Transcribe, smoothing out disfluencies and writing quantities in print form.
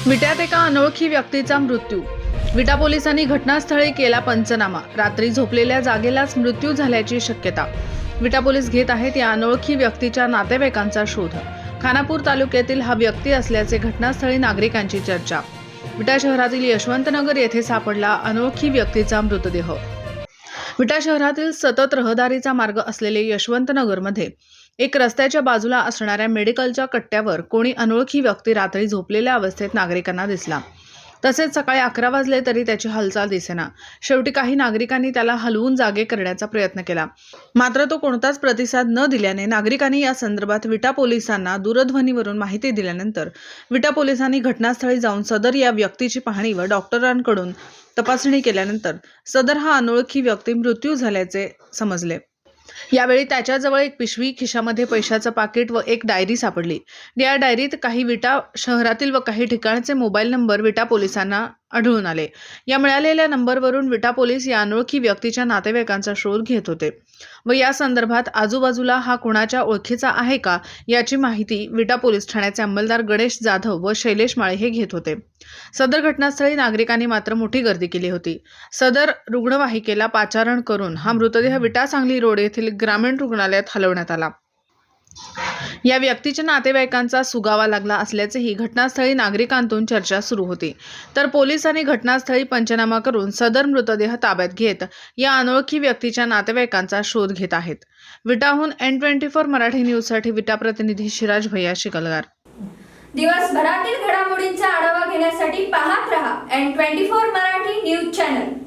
विट्यात एका अनोळखी व्यक्तीचा मृत्यू। विटा पोलिसांनी घटनास्थळी केला पंचनामा। रात्री झोपलेल्या जागेलाच मृत्यू झाल्याची शक्यता। विटा पोलीस घेत आहेत या अनोळखी व्यक्तीच्या नातेवाईकांचा शोध। खानापूर तालुक्यातील हा व्यक्ती असल्याचे घटनास्थळी नागरिकांची चर्चा। विटा शहरातील यशवंतनगर येथे सापडला अनोळखी व्यक्तीचा मृतदेह। विटा शहरातील सतत रहदारीचा मार्ग असलेले यशवंतनगरमध्ये एक रस्त्याच्या बाजूला असणाऱ्या मेडिकलच्या कट्ट्यावर कोणी अनोळखी व्यक्ती रात्री झोपलेल्या अवस्थेत नागरिकांना दिसला। तसेच सकाळी 11 वाजले तरी त्याची हालचाल दिसेना। शेवटी काही नागरिकांनी त्याला हलवून जागे करण्याचा प्रयत्न केला, मात्र तो कोणताच प्रतिसाद न दिल्याने नागरिकांनी या संदर्भात विटा पोलिसांना दूरध्वनीवरून माहिती दिल्यानंतर विटा पोलिसांनी घटनास्थळी जाऊन सदर या व्यक्तीची पाहणी व डॉक्टरांकडून तपासणी केल्यानंतर सदर हा अनोळखी व्यक्ती मृत्यू झाल्याचे समजले। यावेळी त्याच्याजवळ एक पिशवी, खिशामध्ये पैशाचं पाकिट व एक डायरी सापडली। या डायरीत काही विटा शहरातील व काही ठिकाणचे मोबाईल नंबर विटा पोलिसांना आढळून आले। या मिळालेल्या नंबरवरून विटा पोलीस या अनोळखी व्यक्तीच्या नातेवाईकांचा शोध घेत होते व या संदर्भात आजूबाजूला हा कोणाच्या ओळखीचा आहे का याची माहिती विटा पोलीस ठाण्याचे अंमलदार गणेश जाधव व शैलेश माळे हे घेत होते। सदर घटनास्थळी नागरिकांनी मात्र मोठी गर्दी केली होती। सदर रुग्णवाहिकेला पाचारण करून हा मृतदेह विटा सांगली रोड येथील ग्रामीण रुग्णालयात हलवण्यात आला। या व्यक्तीच्या नातेवाईकांचा सुगावा लागला असल्याचेही घटनास्थळी नागरिकांतून चर्चा सुरू होती। तर पोलिसांनी घटनास्थळी पंचनामा करून सदर मृतदेह ताब्यात घेत या अनोळखी व्यक्तीच्या नातेवाईकांचा शोध घेत आहेत। विटाहून N24 मराठी न्यूजसाठी विटा प्रतिनिधी शिराज भैया शिकलगार। दिवसभरातील घडामोडींचा आढावा घेण्यासाठी पाहत रहा N24 मराठी न्यूज चॅनल।